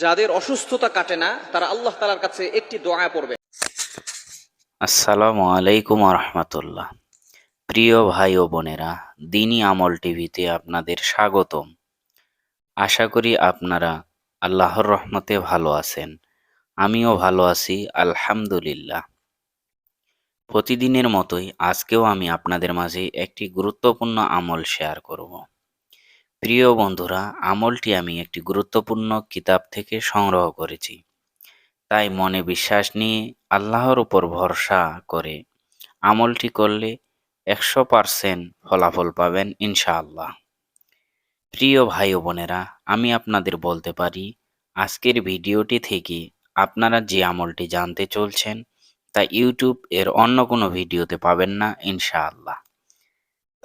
যাদের অসুস্থতা কাটে না তারা আল্লাহ তাআলার কাছে একটি দোয়া পড়বে। আসসালামু আলাইকুম রহমতুল্লাহ। প্রিয় ভাই ও বোনেরা, দিনী আমল টিভিতে আপনাদের স্বাগতম। আশা করি আপনারা আল্লাহর রহমতে ভালো আছেন। আমিও ভালো আছি, আলহামদুলিল্লাহ। প্রতিদিনের মতোই আজকেও আমি আপনাদের মাঝে একটি গুরুত্বপূর্ণ আমল শেয়ার করব। প্রিয় বন্ধুরা, আমলটি আমি একটি গুরুত্বপূর্ণ কিতাব থেকে সংগ্রহ করেছি। তাই মনে বিশ্বাস নিয়ে আল্লাহর উপর ভরসা করে আমলটি করলে 100% ফলাফল পাবেন ইনশাআল্লাহ। প্রিয় ভাই ও বোনেরা, আমি আপনাদের বলতে পারি, আজকের ভিডিওটি থেকে আপনারা যে আমলটি জানতে চলছেন তা ইউটিউব এর অন্য কোনো ভিডিওতে পাবেন না ইনশাআল্লাহ।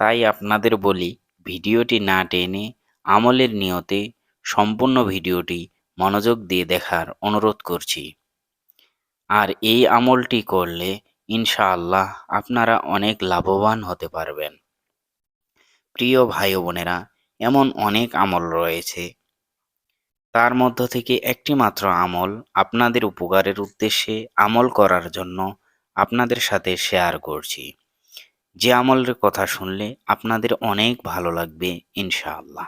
তাই আপনাদের বলি, ভিডিওটি না টেনে আমলের নিয়তে সম্পূর্ণ ভিডিওটি মনোযোগ দিয়ে দেখার অনুরোধ করছি। আর এই আমলটি করলে ইনশাআল্লাহ আপনারা অনেক লাভবান হতে পারবেন। প্রিয় ভাই ও বোনেরা, এমন অনেক আমল রয়েছে, তার মধ্য থেকে একটি মাত্র আমল আপনাদের উপকারের উদ্দেশ্যে আমল করার জন্য আপনাদের সাথে শেয়ার করছি। যে আমলের কথা শুনলে আপনাদের অনেক ভালো লাগবে ইনশাআল্লাহ।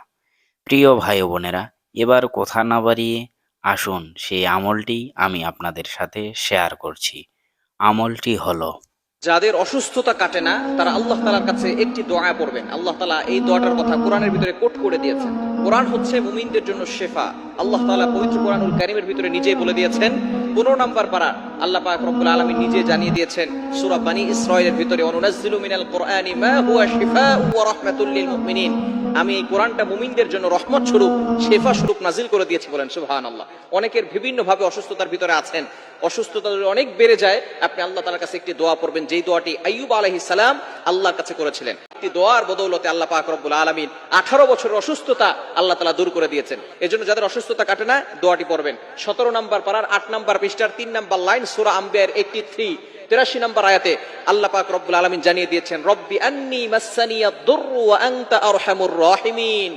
প্রিয় ভাই ও বোনেরা, এবার কথা না বাড়িয়ে আসুন সেই আমলটি আমি আপনাদের সাথে শেয়ার করছি। আমলটি হলো, যাদের অসুস্থতা কাটে না তারা আল্লাহ তাআলার কাছে একটি দোয়া পড়বেন। আল্লাহ তাআলা এই দোয়াটার কথা কোরআনের ভিতরে কোট করে দিয়েছেন। কোরআন হচ্ছে মুমিনদের জন্য শেফা। আল্লাহ তাআলা পবিত্র কোরআনুল কারীমের ভিতরে নিজেই বলে দিয়েছেন। 15 নম্বর পারা আল্লাহ পাক রব্বুল আলামিন নিজে জানিয়ে দিয়েছেন সূরা বনী ইসরাঈলের ভিতরে, ওয়ানুনাজ্জিলু মিনাল কুরআনি মা হুয়া শিফাউ ওয়া রাহমাতুল লিল মুমিনিন। আমি এই কোরআনটা মুমিনদের জন্য রহমত স্বরূপ, শেফা স্বরূপ নাজিল করে দিয়েছি। বলেন সুবহানাল্লাহ। অনেকের বিভিন্ন ভাবে অসুস্থতার ভিতরে আছেন, অসুস্থতা যদি অনেক বেড়ে যায়, আপনি আল্লাহ তাআলার কাছে একটি দোয়া পড়বেন, যেই দোয়াটি আইয়ুব আলাইহিস সালাম আল্লাহর কাছে করেছিলেন। একটি দোয়ার বদৌলতে আল্লাহ পাক রব্বুল আলামিন 18 বছরের অসুস্থতা আল্লাহ তাআলা দূর করে দিয়েছেন। এজন্য যাদের অসুস্থতা কাটে না দোয়াটি পড়বেন। 17 নম্বর পারার 8 নম্বর পৃষ্ঠার 3 নম্বর লাইন সূরা আম্বিয়ার 83 নম্বর আয়াতে আল্লাহ পাক রব্বুল আলামিন জানিয়ে দিয়েছেন, রব্বি আন্নী মাসসানিয়াদ দুররু ওয়া আনতা আরহামুর রাহিমিন।